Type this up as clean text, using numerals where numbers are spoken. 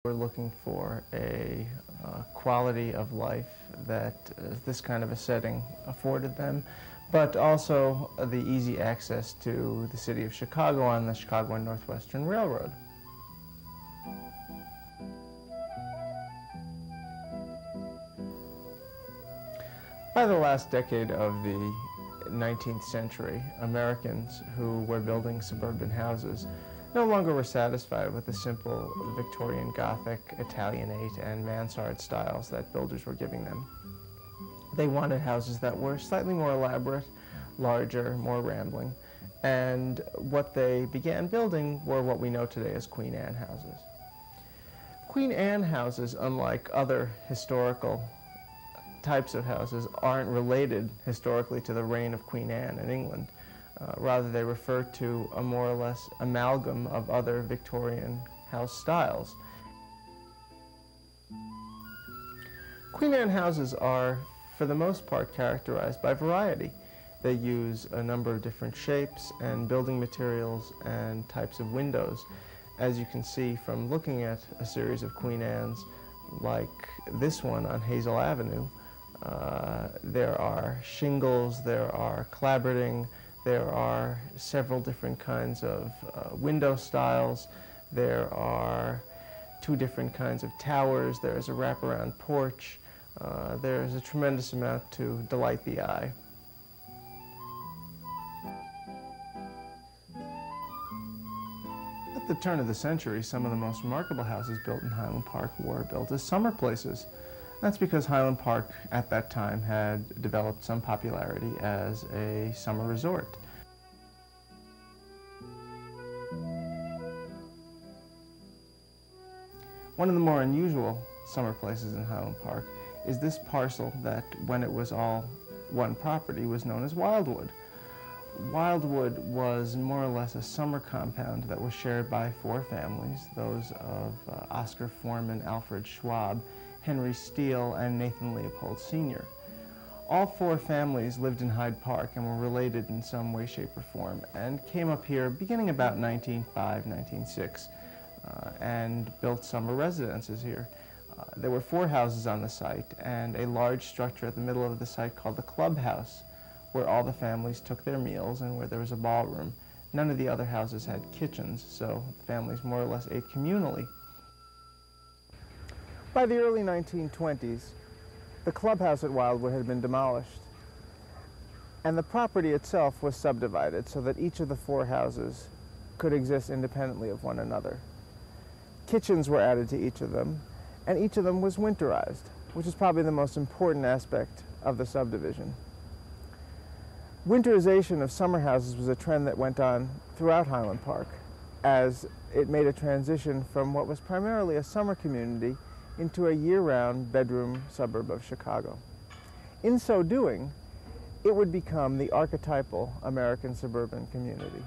We're looking for a quality of life that this kind of a setting afforded them, but also the easy access to the city of Chicago on the Chicago and Northwestern Railroad. By the last decade of the 19th century, Americans who were building suburban houses no longer were satisfied with the simple Victorian Gothic, Italianate, and mansard styles that builders were giving them. They wanted houses that were slightly more elaborate, larger, more rambling, and what they began building were what we know today as Queen Anne houses. Queen Anne houses, unlike other historical types of houses, aren't related historically to the reign of Queen Anne in England. Rather, they refer to a more or less amalgam of other Victorian house styles. Queen Anne houses are, for the most part, characterized by variety. They use a number of different shapes and building materials and types of windows. As you can see from looking at a series of Queen Annes like this one on Hazel Avenue, there are shingles, there are clapboarding, there are several different kinds of window styles. There are two different kinds of towers. There is a wraparound porch. There is a tremendous amount to delight the eye. At the turn of the century, some of the most remarkable houses built in Highland Park were built as summer places. That's because Highland Park at that time had developed some popularity as a summer resort. One of the more unusual summer places in Highland Park is this parcel that, when it was all one property, was known as Wildwood. Wildwood was more or less a summer compound that was shared by four families, those of Oscar Foreman, Alfred Schwab, Henry Steele, and Nathan Leopold Sr. All four families lived in Hyde Park and were related in some way, shape, or form, and came up here beginning about 1905, 1906, and built summer residences here. There were four houses on the site and a large structure at the middle of the site called the clubhouse, where all the families took their meals and where there was a ballroom. None of the other houses had kitchens, so families more or less ate communally. By the early 1920s, the clubhouse at Wildwood had been demolished, and the property itself was subdivided so that each of the four houses could exist independently of one another. Kitchens were added to each of them, and each of them was winterized, which is probably the most important aspect of the subdivision. Winterization of summer houses was a trend that went on throughout Highland Park, as it made a transition from what was primarily a summer community into a year-round bedroom suburb of Chicago. In so doing, it would become the archetypal American suburban community.